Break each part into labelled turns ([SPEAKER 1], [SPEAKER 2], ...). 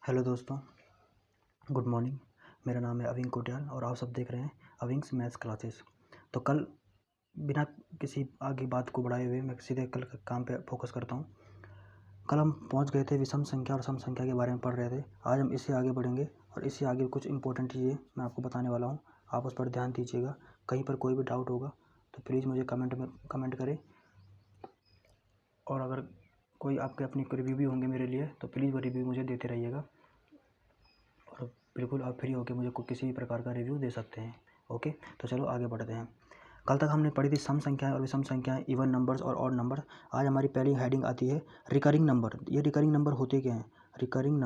[SPEAKER 1] Hello दोस्तों, good morning. मेरा नाम है अविंग कोटियाल और आप सब देख रहे हैं अविंग्स मैथ्स क्लासेस। तो कल बिना किसी आगे बात को बढ़ाए हुए मैं सीधे कल के काम पे फोकस करता हूँ। कल हम पहुँच गए थे विषम संख्या और सम संख्या के बारे में पढ़ रहे थे। आज हम इससे आगे बढ़ेंगे और इससे आगे कुछ इंपॉर्टेंट चीज़ें मैं आपको बताने वाला हूँ। आप उस पर ध्यान दीजिएगा। कहीं पर कोई भी डाउट होगा तो प्लीज़ मुझे कमेंट करें। और अगर कोई आपके अपनी रिव्यू भी होंगे मेरे लिए तो प्लीज़ वो रिव्यू मुझे देते रहिएगा। और बिल्कुल आप फ्री होकर मुझे किसी भी प्रकार का रिव्यू दे सकते हैं। ओके, तो चलो आगे बढ़ते हैं। कल तक हमने पढ़ी थी सम संख्याएं और विषम संख्याएं, इवन नंबर्स और ऑड नंबर। आज हमारी पहली हेडिंग आती है रिकरिंग नंबर। ये रिकरिंग नंबर होते क्या हैं? रिकरिंग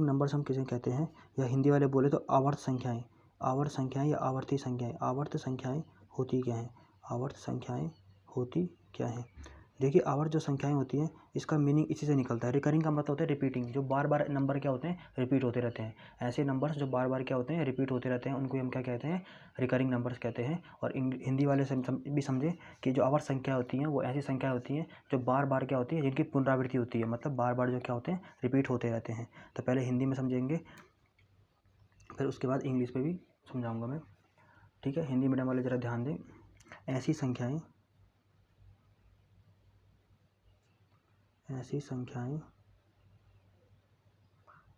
[SPEAKER 1] नंबर्स हम किसे कहते हैं, या हिंदी वाले बोले तो आवर्त संख्याएं। आवर्त संख्याएं या आवर्ती संख्याएं। आवर्त संख्याएं होती क्या हैं? आवर्त संख्याएं होती क्या हैं? देखिए, आवर्त जो संख्याएं होती हैं इसका मीनिंग इसी से निकलता है। रिकरिंग का मतलब होता है रिपीटिंग, जो बार बार नंबर क्या होते हैं, रिपीट होते रहते हैं। ऐसे नंबर्स जो बार बार क्या होते हैं, रिपीट होते रहते हैं, उनको हम क्या कहते हैं? रिकरिंग नंबर्स कहते हैं। और हिंदी वाले भी समझे कि जो आवर्त संख्या होती हैं वो ऐसी संख्या होती हैं जो बार बार क्या होती है, जिनकी पुनरावृत्ति होती है, मतलब बार बार जो क्या होते हैं, रिपीट होते रहते हैं। तो पहले हिंदी में समझेंगे, फिर उसके बाद इंग्लिश में भी समझाऊंगा मैं। ठीक है, हिंदी मीडियम वाले ज़रा ध्यान दें। ऐसी संख्याएं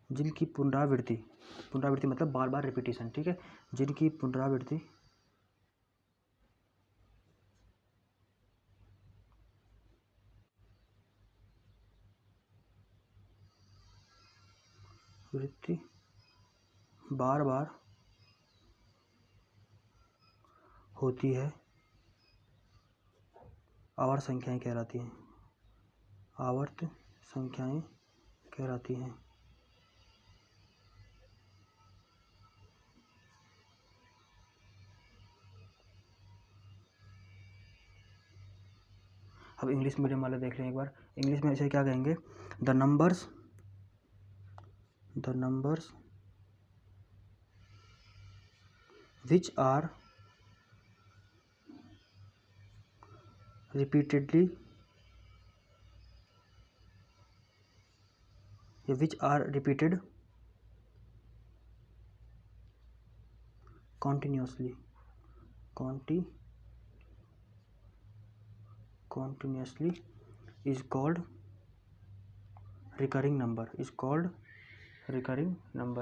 [SPEAKER 1] जिनकी पुनरावृत्ति मतलब बार बार रिपीटिशन, ठीक है, जिनकी पुनरावृत्ति बार बार होती है, आवर्त संख्याएं कहलाती हैं। आवर्त संख्याएं कहलाती हैं। अब इंग्लिश मीडियम वाले देख लें एक बार। इंग्लिश में इसे क्या कहेंगे? The numbers which are repeated continuously is called recurring number।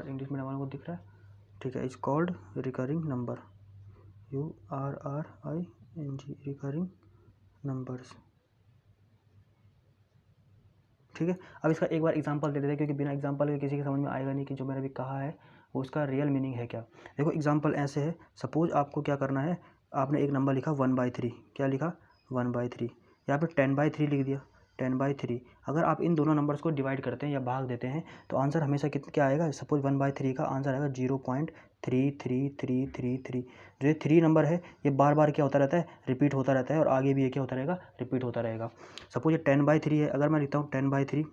[SPEAKER 1] English medium वालों को दिख रहा है? ठीक है, is called recurring number. URRING, recurring numbers. ठीक है, अब इसका एक बार एग्जांपल दे देते हैं, क्योंकि बिना एग्जांपल के किसी के समझ में आएगा नहीं कि जो मैंने अभी कहा है वो उसका रियल मीनिंग है क्या। देखो, एग्जांपल ऐसे है। सपोज आपको क्या करना है, आपने एक नंबर लिखा 1/3। क्या लिखा? 1/3। यहाँ पे 10/3 लिख दिया। 10/3। अगर आप इन दोनों नंबर्स को डिवाइड करते हैं या भाग देते हैं तो आंसर हमेशा क्या आएगा? सपोज 1/3 का आंसर आएगा 0.33333। जो ये 3 नंबर है ये बार बार क्या होता रहता है? रिपीट होता रहता है, और आगे भी ये क्या होता रहेगा? रिपीट होता रहेगा। सपोज ये 10/3 है, अगर मैं लिखता हूँ 10/3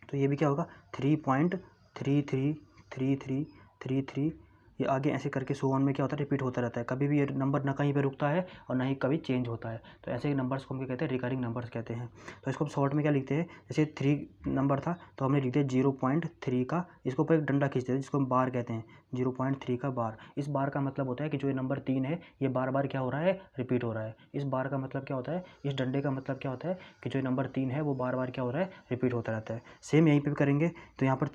[SPEAKER 1] तो ये भी क्या होगा? 3.333333। ये आगे ऐसे करके सो ऑन में क्या होता है? रिपीट होता रहता है। कभी भी ये नंबर ना कहीं पे रुकता है और ना ही कभी चेंज होता है। तो ऐसे नंबर्स को हम क्या कहते हैं? रिकरिंग नंबर्स कहते हैं। तो इसको हम शॉर्ट में क्या लिखते हैं? जैसे 3 नंबर था तो हमने लिख दिया 0.3 का, इसको ऊपर एक डंडा खींचते हैं जिसको हम बार कहते हैं। 0.3 का बार। इस बार का मतलब होता है कि जो ये नंबर 3 है ये बार बार क्या हो रहा है? रिपीट हो रहा है। इस बार का मतलब क्या होता है? इस डंडे का मतलब क्या होता है कि जो नंबर 3 है वो बार बार क्या हो रहा है? रिपीट होता रहता है। सेम यहीं पे भी करेंगे। तो यहाँ पर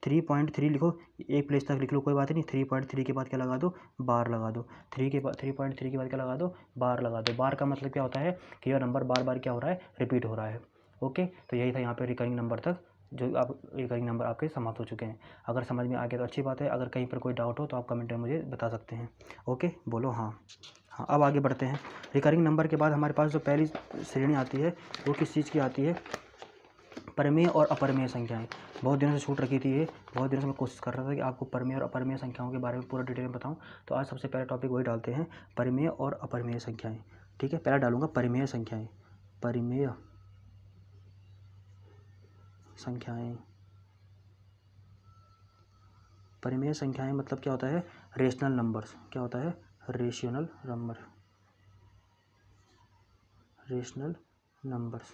[SPEAKER 1] 3.3 लिखो, एक प्लेस तक लिख लो, कोई बात नहीं। 3.3 के बाद क्या लगा दो? बार लगा दो। 3.3 के बाद क्या लगा दो? बार लगा दो। बार का मतलब क्या होता है कि यह नंबर बार बार क्या हो रहा है? रिपीट हो रहा है। ओके, तो यही था यहाँ पे रिकरिंग नंबर तक, जो आप रिकरिंग नंबर आपके समाप्त हो चुके हैं। अगर समझ में आ गया तो अच्छी बात है, अगर कहीं पर कोई डाउट हो तो आप कमेंट में मुझे बता सकते हैं। ओके, बोलो हाँ। हाँ, अब आगे बढ़ते हैं। रिकरिंग नंबर के बाद हमारे पास जो पहली श्रेणी आती है वो किस चीज़ की आती है? परमेय और अपरमेय संख्याएं। बहुत दिनों से छूट रखी थी ये। बहुत दिनों से मैं कोशिश कर रहा था कि आपको परमेय और अपरमेय संख्याओं के बारे में पूरा डिटेल में बताऊं। तो आज सबसे पहला टॉपिक वही डालते हैं, परमेय और अपरमेय संख्याएं। ठीक है, पहला डालूंगा परिमेय संख्याएं। परिमेय संख्याएं। परिमेय संख्याएं मतलब क्या होता है? Rational numbers. क्या होता है? Rational numbers.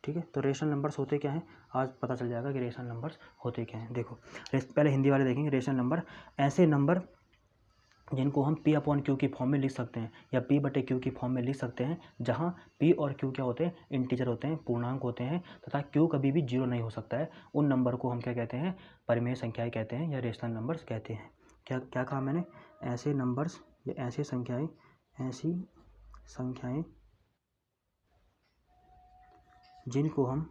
[SPEAKER 1] ठीक है, तो रेशनल नंबर्स होते क्या हैं, आज पता चल जाएगा कि रेशनल नंबर्स होते क्या हैं। देखो पहले हिंदी वाले देखेंगे। रेशनल नंबर ऐसे नंबर जिनको हम P अपॉन क्यू की फॉर्म में लिख सकते हैं या P बटे क्यू की फॉर्म में लिख सकते हैं, जहाँ P और Q क्या होते हैं, इंटीजर होते हैं, पूर्णांक होते हैं, तथा Q कभी भी जीरो नहीं हो सकता है। उन नंबर को हम क्या कहते हैं, परिमेय संख्याएं कहते हैं या रेशनल नंबर्स कहते हैं। क्या क्या कहा मैंने, ऐसे नंबर्स या ऐसी संख्याएं जिनको हम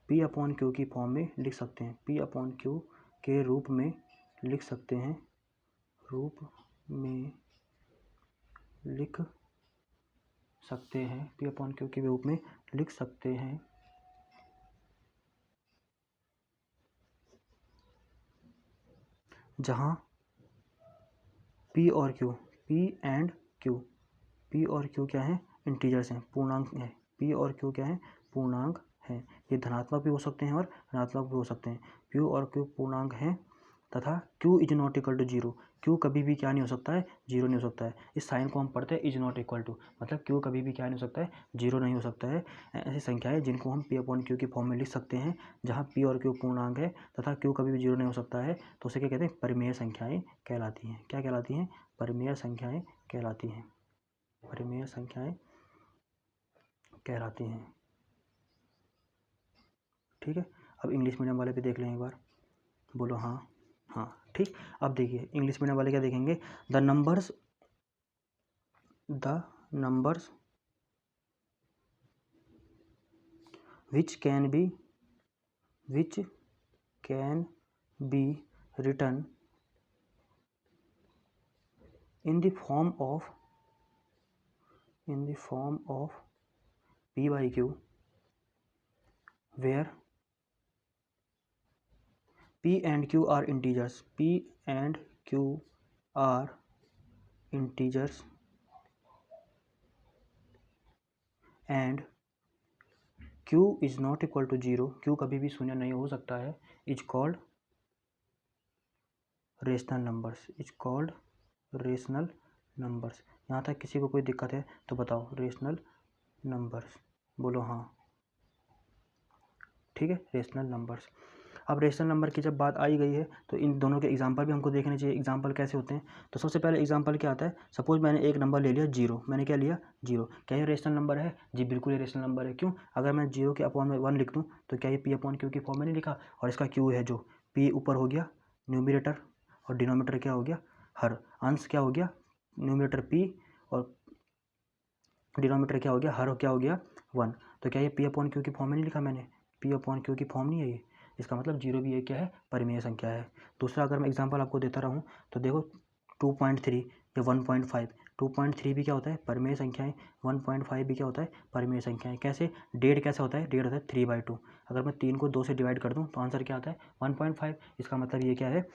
[SPEAKER 1] P अपॉन क्यू की फॉर्म में लिख सकते हैं, P अपॉन क्यू के रूप में लिख सकते हैं, P अपॉन क्यू के रूप में लिख सकते हैं, जहाँ P और Q क्या है, इंटीजर्स हैं, पूर्णांक हैं। P और Q क्या है, पूर्णांक हैं। ये धनात्मक भी हो सकते हैं और ऋणात्मक भी हो सकते हैं। P और Q पूर्णांक हैं तथा Q is not equal to zero. Q कभी भी क्या नहीं हो सकता है, जीरो नहीं हो सकता है। इस साइन को हम पढ़ते हैं इज नॉट इक्वल टू, मतलब Q कभी भी क्या नहीं हो सकता है, जीरो नहीं हो सकता है। ऐसी संख्याएं जिनको हम P अपॉन क्यू की फॉर्म में लिख सकते हैं, जहाँ P और Q पूर्णांक है तथा Q कभी भी जीरो नहीं हो सकता है, तो उसे क्या कहते हैं, परिमेय संख्याएं कहलाती हैं। क्या कहलाती हैं, परिमेय संख्याएं कहलाती हैं। परिमेय संख्याएं कहलाती हैं। ठीक है, अब इंग्लिश मीडियम वाले पे देख लें एक बार, बोलो हाँ। हाँ ठीक, अब देखिए इंग्लिश मीडियम वाले क्या देखेंगे, the numbers which can be written in the form of P by Q, where P and Q are integers, and Q is not equal to zero, Q कभी भी शून्य नहीं हो सकता है, is called रेशनल नंबर्स। यहाँ तक किसी को कोई दिक्कत है तो बताओ, रेशनल नंबर्स, बोलो हाँ। ठीक है, रेशनल नंबर्स। अब रेशनल नंबर की जब बात आई गई है तो इन दोनों के एग्जांपल भी हमको देखने चाहिए। एग्जांपल कैसे होते हैं, तो सबसे पहले एग्जांपल क्या आता है, सपोज मैंने एक नंबर ले लिया जीरो, मैंने क्या लिया, जीरो। क्या ये रेशनल नंबर है, जी बिल्कुल ये रेशनल नंबर है। क्यों, अगर मैं जीरो के अपॉन में वन लिख दूँ तो क्या ये P अपॉन क्यू की फॉर्म में नहीं लिखा, और इसका Q है जो P ऊपर हो गया न्यूमिनेटर और डिनोमिनेटर क्या हो गया, हर। अंश क्या हो गया, न्यूमिनेटर P और डिनोमिनेटर क्या हो गया, हर क्या हो गया, वन। तो क्या ये P अपॉन क्यू की फॉर्म में नहीं लिखा मैंने, P अपॉन क्यू की फॉर्म नहीं है ये। इसका मतलब जीरो भी ये क्या है, परिमेय संख्या है। दूसरा अगर मैं एग्जांपल आपको देता रहूँ तो देखो 2.3 या 1.5, 2.3 भी क्या होता है, परिमेय संख्याएं, 1.5 भी क्या होता है, परिमेय संख्याएं। कैसे, डेढ़ कैसे होता है, डेढ़ होता है 3/2। अगर मैं 3 को 2 से डिवाइड कर दूँ तो आंसर क्या आता है, 1.5। इसका मतलब ये क्या है,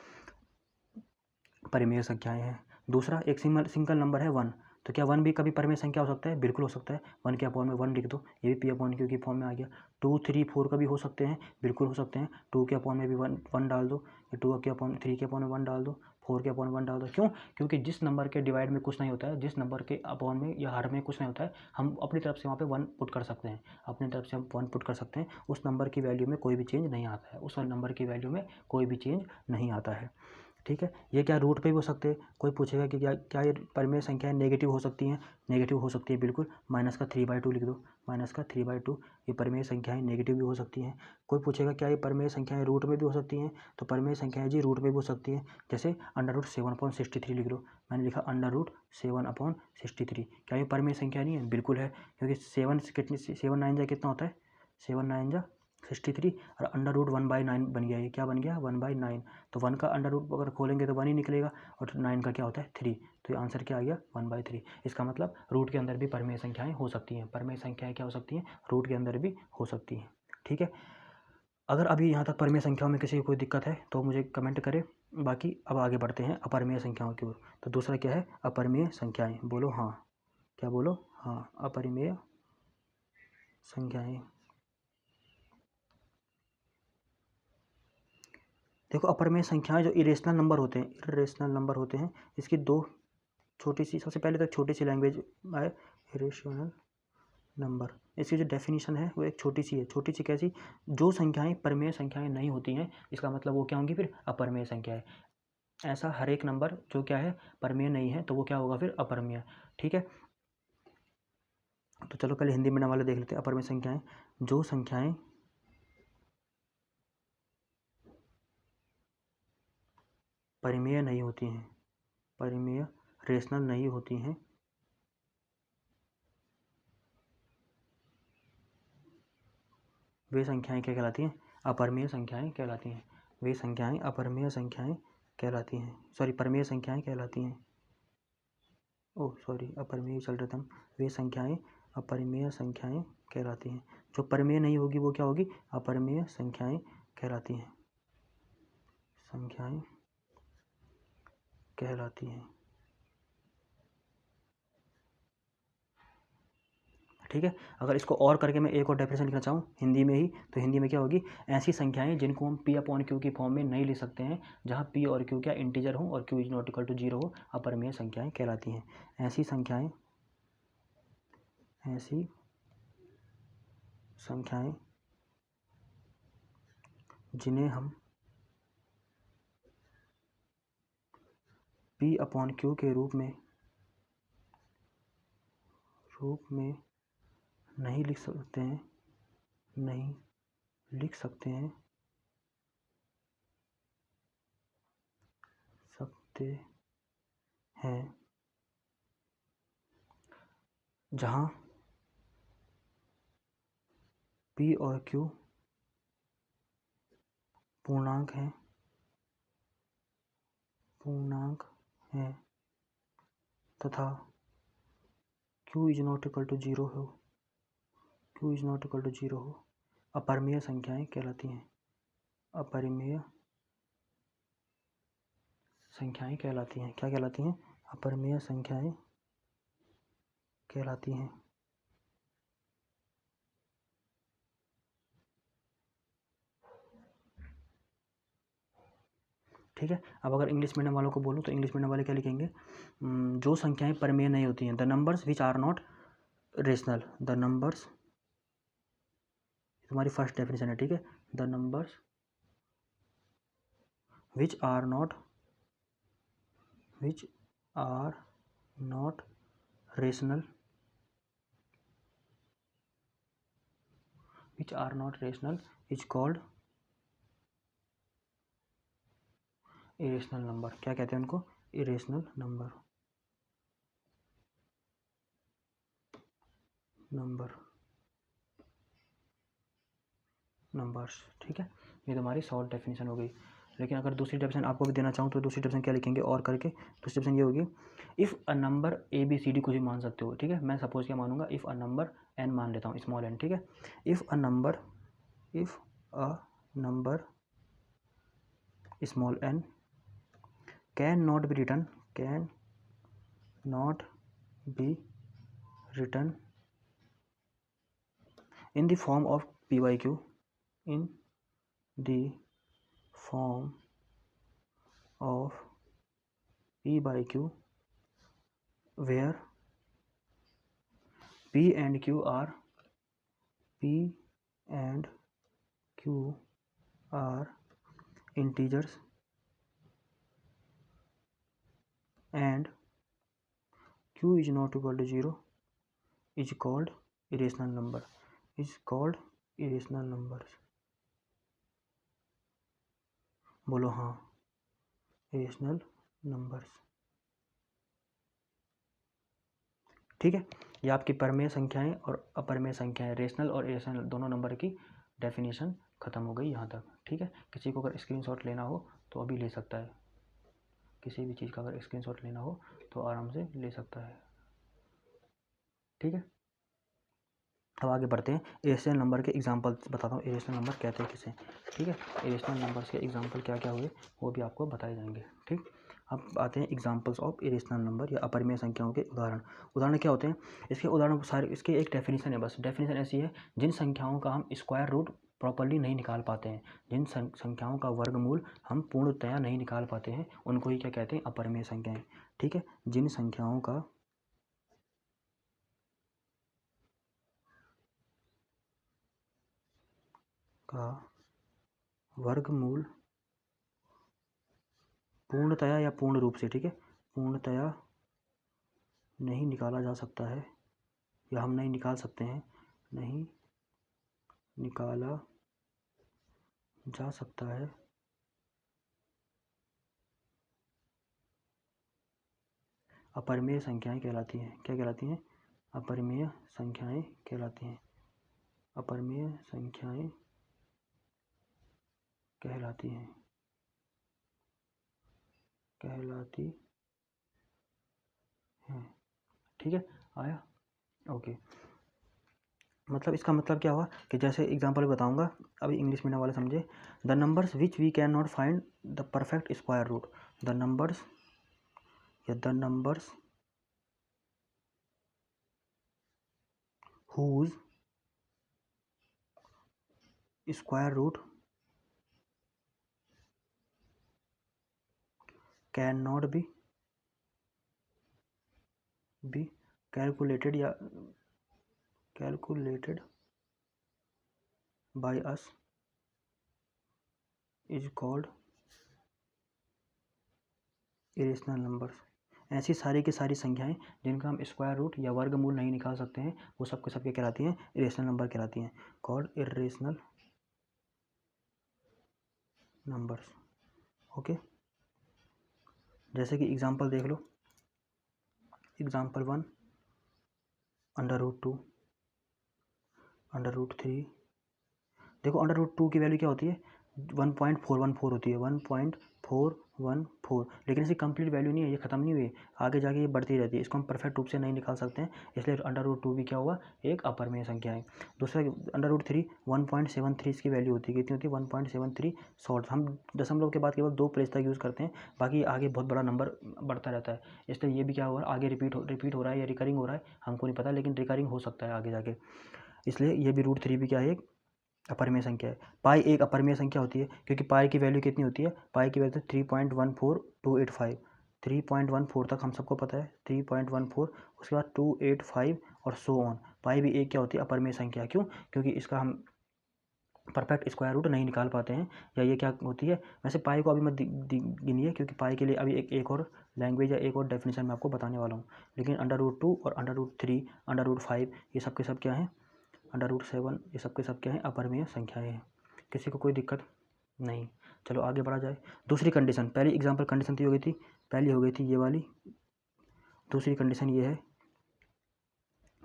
[SPEAKER 1] परिमेय संख्याएं हैं। दूसरा एक सिंगल नंबर है वन, तो क्या वन भी कभी परिमेय संख्या हो सकता है, बिल्कुल हो सकता है। वन के अपॉन में वन लिख दो, ये भी P अपॉन क्यू की फॉर्म में आ गया। 2, 3, 4 कभी हो सकते हैं, बिल्कुल हो सकते हैं। 2 के अपॉन में भी वन डाल दो, या 2 के अपॉन 3 के अपॉन में वन डाल दो, 4 के अपॉन वन डाल दो। क्यों, क्योंकि जिस नंबर के डिवाइड में कुछ नहीं होता है, जिस नंबर के अपॉन में या हर में कुछ नहीं होता है, हम अपनी तरफ से वहाँ पे वन पुट कर सकते हैं, अपनी तरफ से हम वन पुट कर सकते हैं। उस नंबर की वैल्यू में कोई भी चेंज नहीं आता है, उस नंबर की वैल्यू में कोई भी चेंज नहीं आता है। ठीक है, ये क्या रूट पे भी हो सकते हैं। कोई पूछेगा कि क्या ये परिमेय संख्याएं नेगेटिव हो सकती हैं, नेगेटिव हो सकती है बिल्कुल। -3/2 लिख दो, -3/2, ये परिमेय संख्याएं नेगेटिव भी हो सकती हैं। कोई पूछेगा क्या ये परिमेय संख्याएं रूट में भी हो सकती हैं, तो परिमेय संख्याएं जी रूट में भी हो सकती हैं। जैसे √7/63 लिख लो, मैंने लिखा √7/63। क्या ये परिमेय संख्या नहीं है, बिल्कुल है, क्योंकि 7 9 जा कितना होता है, 7 9 जा 63, और √1/9 बन गया। ये क्या बन गया, 1/9। तो 1 का अंडर रूट अगर खोलेंगे तो 1 ही निकलेगा, और 9 का क्या होता है, 3। तो ये आंसर क्या आ गया, 1/3। इसका मतलब रूट के अंदर भी परिमेय संख्याएं हो सकती हैं। परिमेय संख्याएं क्या हो सकती हैं, रूट के अंदर भी हो सकती हैं। ठीक है, अगर अभी यहाँ तक परिमेय संख्याओं में किसी को कोई दिक्कत है तो मुझे कमेंट करें। बाकी अब आगे बढ़ते हैं अपरिमेय संख्याओं की ओर। तो दूसरा क्या है, अपरिमेय संख्याएं, बोलो हाँ। क्या बोलो, हाँ, अपरिमेय संख्याएं। देखो अपरिमेय संख्याएं जो इरेशनल नंबर होते हैं, इसकी दो छोटी सी, सबसे पहले तो छोटी सी लैंग्वेज आए, इरेशनल नंबर। इसकी जो डेफिनेशन है वो एक छोटी सी है। छोटी सी कैसी? जो संख्याएं परमेय संख्याएं नहीं होती हैं, इसका मतलब वो क्या होंगी फिर? अपरमेय संख्याएं। ऐसा हर एक नंबर जो क्या है, परमेय नहीं है, तो वो क्या होगा फिर? अपरमेय। ठीक है, तो चलो पहले हिंदी में वाले देख लेते हैं। अपरमेय संख्याएं, जो संख्याएं परिमेय नहीं होती हैं, परिमेय रेशनल नहीं होती हैं, वे संख्याएं क्या कहलाती हैं? अपरमेय संख्याएं कहलाती हैं। वे संख्याएं अपरमेय संख्याएं कहलाती हैं, सॉरी परमेय संख्याएं कहलाती हैं। ओह सॉरी, अपरमेय चल रहा था। वे संख्याएं अपरिमेय संख्याएं कहलाती हैं। जो परमेय नहीं होगी वो क्या होगी? अपरमेय संख्याएं कहलाती हैं, संख्याएं कहलाती हैं। ठीक है, अगर इसको और करके मैं एक और डेफिनेशन लिखना चाहूँ हिंदी में ही, तो हिंदी में क्या होगी? ऐसी संख्याएं जिनको हम पी अपॉन क्यू की फॉर्म में नहीं लिख सकते हैं, जहाँ पी और क्यू क्या इंटीजर हो और Q is not equal to 0 हो, अपरमेय संख्याएं कहलाती हैं। ऐसी संख्याएं जिन्हें हम पी अपॉन क्यू के रूप में नहीं लिख सकते हैं, जहाँ पी और क्यू पूर्णांक हैं तथा Q is not equal to 0 हो, अपरमेय संख्याएं कहलाती हैं। अपरमेय संख्याएं कहलाती हैं। क्या कहलाती हैं? अपरमेय संख्याएं कहलाती हैं। ठीक है, अब अगर इंग्लिश मीडियम वालों को बोलूँ तो इंग्लिश मीडियम वाले क्या लिखेंगे? जो संख्याएं परमेय नहीं होती हैं, the numbers which are not rational, the numbers, तुम्हारी फर्स्ट डेफिनेशन है। ठीक है, the numbers which are not rational is called irrational number. क्या कहते हैं उनको? Irrational numbers. ठीक है, ये तुम्हारी शॉर्ट डेफिनेशन हो गई। लेकिन अगर दूसरी डेफिनेशन आपको भी देना चाहूँ तो दूसरी डेफिनेशन क्या लिखेंगे और करके? दूसरी डेफिनेशन ये होगी, if a number A B C D कुछ भी मान सकते हो। ठीक है, मैं सपोज क्या मानूंगा? इफ़ अ नंबर एन मान लेता हूँ, स्मॉल एन। ठीक है, if a number small N can not be written in the form of p by q, where p and q are integers and q is not equal to 0 is called irrational numbers। बोलो हाँ, irrational numbers. ठीक है, ये आपकी परमेय संख्याएं और अपरमेय संख्याएं, rational और इरेशनल दोनों नंबर की डेफिनेशन खत्म हो गई यहाँ तक। ठीक है, किसी को अगर स्क्रीनशॉट लेना हो तो अभी ले सकता है, किसी भी चीज़ का अगर स्क्रीनशॉट लेना हो तो आराम से ले सकता है। ठीक है, अब आगे बढ़ते हैं। इरेशनल नंबर के एग्जांपल बताता हूँ, इरेशनल नंबर कहते हैं किसे। ठीक है, इरेशनल नंबर्स के एग्जांपल क्या क्या हुए वो भी आपको बताए जाएंगे। ठीक, अब आते हैं एग्जांपल्स ऑफ इरेशनल नंबर या अपरिमेय संख्याओं के उदाहरण क्या होते हैं? इसके उदाहरण सारे, इसके एक डेफिनेशन है बस। डेफिनेशन ऐसी है, जिन संख्याओं का हम स्क्वायर रूट प्रॉपर्ली नहीं निकाल पाते हैं, जिन संख्याओं का वर्गमूल हम पूर्णतया नहीं निकाल पाते हैं, उनको ही क्या कहते हैं? अपरिमेय संख्याएं। ठीक है, जिन संख्याओं का वर्गमूल पूर्णतया या पूर्ण रूप से, ठीक है, पूर्णतया नहीं निकाला जा सकता है या हम नहीं निकाल सकते हैं, नहीं निकाला जा सकता है, अपरिमेय संख्याएं कहलाती हैं। क्या कहलाती हैं? अपरिमेय संख्याएं कहलाती हैं। अपरिमेय संख्याएं कहलाती हैं, कहलाती हैं। ठीक है, आया? ओके। मतलब इसका मतलब क्या हुआ कि जैसे एग्जांपल बताऊंगा, अभी इंग्लिश मीडियम वाले समझे। The numbers which we can not find the perfect square root, the numbers या the numbers whose square root cannot be calculated या calculated by us is called irrational numbers। ऐसी सारी की सारी संख्याएं जिनका हम स्क्वायर रूट या वर्गमूल नहीं निकाल सकते हैं, वो सब के सब क्या कहलाती हैं? इरेशनल नंबर कहलाती हैं, कॉल्ड इरेशनल नंबर्स। ओके, जैसे कि एग्जांपल देख लो। एग्जांपल 1, √2, √3। देखो √2 की वैल्यू क्या होती है? 1.414 होती है, 1.414। लेकिन इसकी कंप्लीट वैल्यू नहीं है, ये खत्म नहीं हुई है, आगे जाके ये बढ़ती रहती है। इसको हम परफेक्ट रूप से नहीं निकाल सकते हैं, इसलिए √2 भी क्या हुआ? एक अपरिमेय संख्या है। दूसरा √3 1.73 इसकी वैल्यू होती है, कितनी होती है? 1.73 शॉर्ट। हम दशमलव के बाद केवल 2 प्लेस तक यूज़ करते हैं, बाकी आगे बहुत बड़ा नंबर बढ़ता रहता है। इसलिए ये भी क्या हुआ? आगे रिपीट हो रहा है या रिकरिंग हो रहा है हमको नहीं पता, लेकिन रिकरिंग हो सकता है आगे जाके। इसलिए ये भी √3 भी क्या है? एक अपरिमेय संख्या है। पाई एक अपरिमेय संख्या होती है, क्योंकि पाई की वैल्यू कितनी होती है? पाई की वैल्यू 3.14285। 3.14 तक हम सबको पता है, 3.14, उसके बाद 285 और सो ऑन। पाई भी एक क्या होती है? अपरिमेय संख्या। क्यों? क्योंकि इसका हम परफेक्ट स्क्वायर रूट नहीं निकाल पाते हैं, या ये क्या होती है? वैसे पाई को अभी मत गिनिए, क्योंकि पाई के लिए अभी एक और लैंग्वेज या एक और डेफिनेशन मैं आपको बताने वाला हूँ। लेकिन √2 और √3, √5 ये सब के सब क्या हैं? √7 ये सब के सब क्या हैं? अपरिमेय संख्याएं हैं। किसी को कोई दिक्कत नहीं। चलो आगे बढ़ा जाए। दूसरी कंडीशन, पहली एग्जांपल कंडीशन तो हो गई थी, पहली हो गई थी ये वाली। दूसरी कंडीशन ये है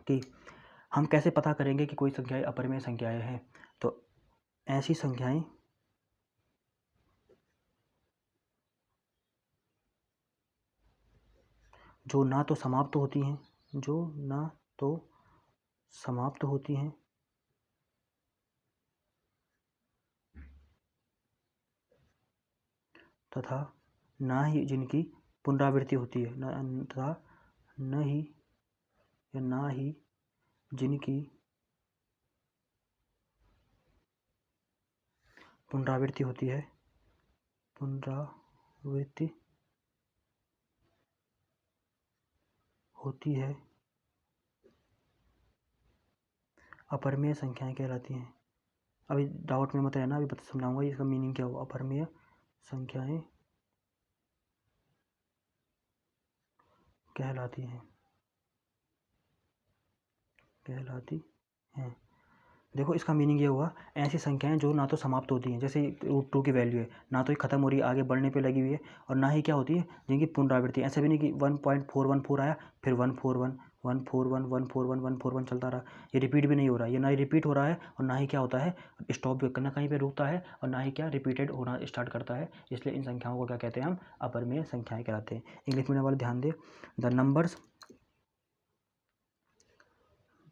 [SPEAKER 1] कि हम कैसे पता करेंगे कि कोई संख्याएं अपरिमेय संख्याएं हैं? तो ऐसी संख्याएं जो ना तो समाप्त होती हैं, जो ना तो समाप्त होती हैं तथा ना ही जिनकी पुनरावृत्ति होती है, तथा न ही या ना ही जिनकी पुनरावृत्ति होती है, पुनरावृत्ति होती है, अपरिमेय संख्याएं कहलाती हैं। अभी डाउट में मत रहना, अभी बता समझाऊंगा इसका मीनिंग क्या हुआ। अपरिमेय संख्याएं कहलाती हैं, कहलाती हैं। देखो इसका मीनिंग ये हुआ, ऐसी संख्याएं जो ना तो समाप्त होती हैं, जैसे √2 की वैल्यू है, ना तो ये खत्म हो रही है, आगे बढ़ने पे लगी हुई है, और ना ही क्या होती है? जिनकी पुनरावृत्ति। ऐसे भी नहीं कि 1.414 आया फिर 141 141 141 141 चलता रहा, ये रिपीट भी नहीं हो रहा है। ये ना ही रिपीट हो रहा है और ना ही क्या होता है? स्टॉप भी करना, कहीं पर रुकता है, और ना ही क्या रिपीटेड होना स्टार्ट करता है। इसलिए इन संख्याओं को क्या कहते हैं? हम अपरिमेय संख्याएं कहलाते हैं। इंग्लिश मीडियम वाले ध्यान दे। The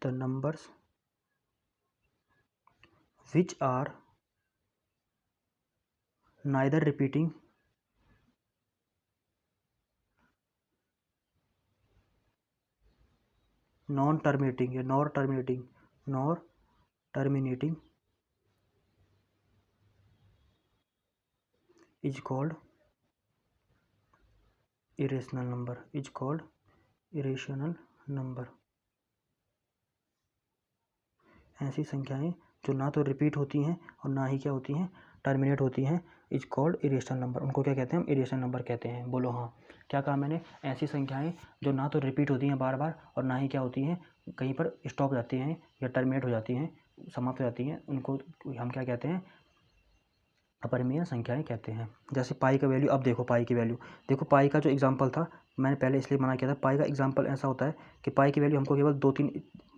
[SPEAKER 1] numbers which are neither repeating nor terminating is called irrational number is called irrational number. ऐसी संख्याएं जो ना तो रिपीट होती हैं और ना ही क्या होती हैं, टर्मिनेट होती हैं, इज कॉल्ड इरेशनल नंबर। उनको क्या कहते हैं, हम इरेशनल नंबर कहते हैं। बोलो हाँ, क्या कहा मैंने, ऐसी संख्याएं जो ना तो रिपीट होती हैं बार बार और ना ही क्या होती हैं, कहीं पर स्टॉप हो जाती हैं या टर्मिनेट हो जाती हैं, समाप्त हो जाती हैं, उनको हम क्या कहते हैं, अपरिमेय संख्याएं कहते हैं। जैसे पाई का वैल्यू, अब देखो पाई की वैल्यू, देखो पाई का जो एग्जांपल था मैंने पहले इसलिए मना किया था, पाई का एग्जांपल ऐसा होता है कि पाई की वैल्यू हमको केवल 2-3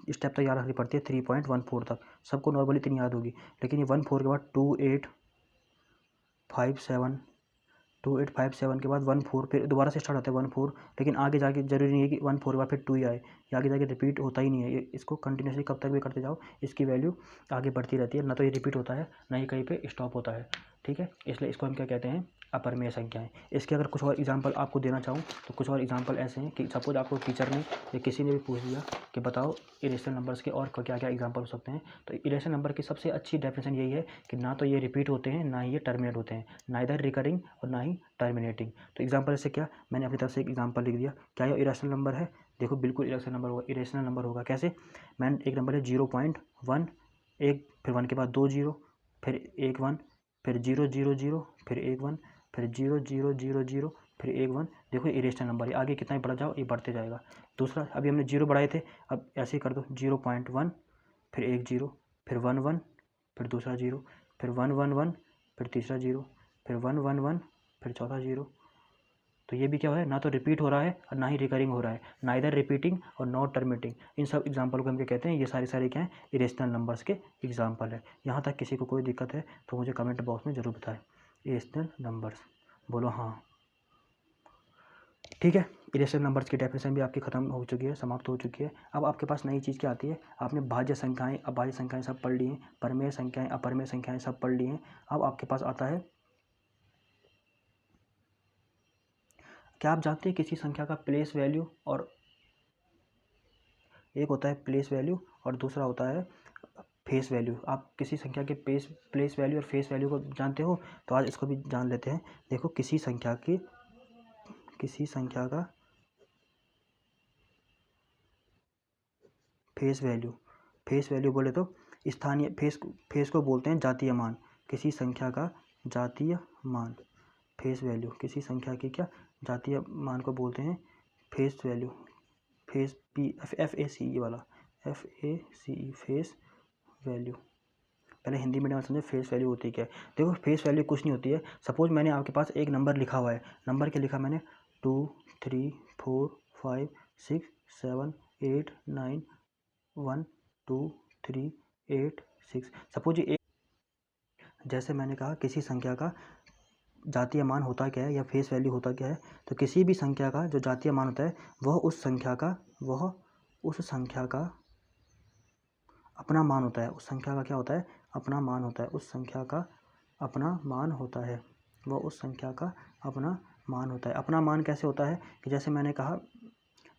[SPEAKER 1] स्टेप तक याद रखनी पड़ती है, 3.14 तक सबको नॉर्मली इतनी याद होगी, लेकिन ये 14 के बाद 2857 के बाद 14, फिर दोबारा से स्टार्ट होता है 14, लेकिन आगे जाके जरूरी नहीं है कि 14 के बाद फिर 2 ही आए, ये आगे जाके रिपीट होता ही नहीं है। ये इसको कंटिन्यूसली कब तक भी करते जाओ, इसकी वैल्यू आगे बढ़ती रहती है, ना तो ये रिपीट होता है ना ही कहीं पे स्टॉप होता है, ठीक है। इसलिए इसको हम क्या कहते हैं, अपरिमेय संख्याएं। इसके अगर कुछ और एग्जांपल आपको देना चाहूँ तो कुछ और एग्जांपल ऐसे हैं कि सपोज आपको टीचर ने या किसी ने भी पूछ दिया कि बताओ इरेशनल नंबर्स के और क्या क्या एग्जांपल हो सकते हैं, तो इरेशनल नंबर की सबसे अच्छी डेफिनेशन यही है कि ना तो ये रिपीट होते हैं ना ही ये टर्मिनेट होते हैं, नाइदर रिकरिंग और ना ही टर्मिनेटिंग। तो एग्जांपल ऐसे क्या, मैंने अपनी तरफ से एक एग्जांपल लिख दिया, क्या ये इरेशनल नंबर है, देखो बिल्कुल इरेशनल नंबर होगा। इरेशनल नंबर होगा कैसे, मैंने एक नंबर है 0.1, एक फिर 1 के बाद 2 जीरो, फिर 1 1, फिर 0 0 0, फिर 1 1, फिर 0 0 0 0, फिर 1 1। देखो इरेशनल नंबर है, आगे कितना ही बढ़ जाओ ये बढ़ते जाएगा। दूसरा, अभी हमने 0 बढ़ाए थे, अब ऐसे ही कर दो 0.1, फिर 1 0, फिर 1 1, फिर दूसरा 0, फिर 1 1 1, फिर तीसरा 0, फिर 1 1 1, फिर चौथा 0। तो ये भी क्या है, ना तो रिपीट हो रहा है और ना ही रिकरिंग हो रहा है, नाइदर रिपीटिंग और नॉट टर्मिनेटिंग। इन सब एग्जांपल को हम क्या कहते हैं, ये सारे क्या हैं, इरेशनल नंबर्स के एग्जांपल है। यहाँ तक किसी को कोई दिक्कत है तो मुझे कमेंट बॉक्स में ज़रूर बताएं। इरेशनल नंबर्स, बोलो हाँ, ठीक है। इरेशनल नंबर्स की डेफिनेशन भी आपकी खत्म हो चुकी है, समाप्त हो चुकी है। अब आपके पास नई चीज़ क्या आती है, आपने भाज्य संख्याएं, अभाज्य संख्याएं सब पढ़ ली हैं, परमेय संख्याएं अपरमेय संख्याएं सब पढ़ ली हैं। अब आपके पास आता है, क्या आप जानते हैं किसी संख्या का प्लेस वैल्यू, और एक होता है प्लेस वैल्यू और दूसरा होता है फेस वैल्यू। आप किसी संख्या के प्लेस वैल्यू और फेस वैल्यू को जानते हो, तो आज इसको भी जान लेते हैं। देखो किसी संख्या का फेस वैल्यू बोले तो स्थानीय फेस को बोलते हैं जातीय मान। किसी संख्या का जातीय मान, फेस वैल्यू, किसी संख्या की क्या जातीय मान को बोलते हैं फेस वैल्यू। फेस FACE वाला, FACE फेस वैल्यू। पहले हिंदी मीडियम में समझे फेस वैल्यू होती है क्या है। देखो फेस वैल्यू कुछ नहीं होती है, सपोज मैंने आपके पास एक नंबर लिखा हुआ है, नंबर क्या लिखा मैंने 2 3 4 5 6 7 8 9 1 2 3 8 6, सपोज ये एक, जैसे मैंने कहा किसी संख्या का जातीय मान होता क्या है या फेस वैल्यू होता क्या है, तो किसी भी संख्या का जो जातीय मान होता है वह उस संख्या का अपना मान होता है। उस संख्या का क्या होता है, अपना मान होता है। उस संख्या का अपना मान होता है, वह उस संख्या का अपना मान होता है। अपना मान कैसे होता है कि जैसे मैंने कहा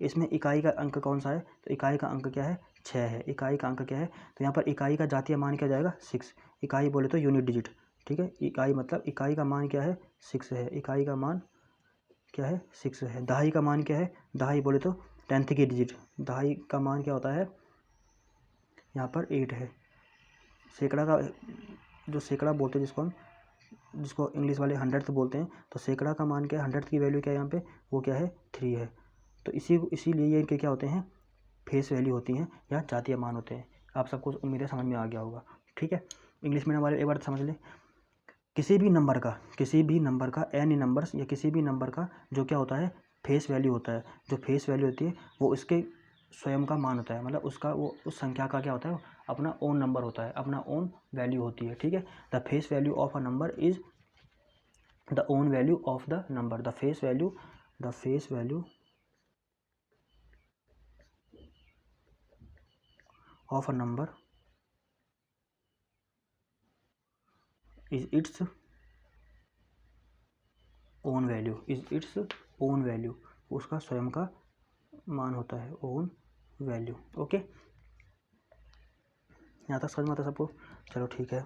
[SPEAKER 1] इसमें इकाई का अंक कौन सा है, तो इकाई का अंक क्या है, 6 है। इकाई का अंक क्या है, तो यहाँ पर इकाई का जातीय मान क्या जाएगा, 6। इकाई बोले तो यूनिट डिजिट, ठीक है। इकाई मतलब इकाई का मान क्या है, 6 है। इकाई का मान क्या है, 6 है। दहाई का मान क्या है, दहाई बोले तो 10th की डिजिट, दहाई का मान क्या होता है, यहाँ पर 8 है। सैकड़ा का जो सैकड़ा बोलते हैं जिसको इंग्लिश वाले 100th बोलते हैं, तो सैकड़ा का मान क्या है, 100th की वैल्यू क्या है यहाँ पे, वो क्या है, 3 है। तो इसीलिए ये इनके क्या होते हैं, फेस वैल्यू होती हैं या जातीय मान होते हैं। आप सबको उम्मीद है समझ में आ गया होगा, ठीक है। इंग्लिश मीडियम वाले एक बार समझ लें, किसी भी नंबर का एनी नंबर्स या किसी भी नंबर का जो क्या होता है, फेस वैल्यू होता है। जो फेस वैल्यू होती है वो उसके स्वयं का मान होता है, मतलब उसका वो उस संख्या का क्या होता है, अपना ओन नंबर होता है, अपना ओन वैल्यू होती है, ठीक है। The face value of a number is the own value of the number. The face value of a number is its own value, उसका स्वयं का मान होता है, ओन वैल्यू। ओके, यहाँ तक समझ में आता सबको, चलो ठीक है।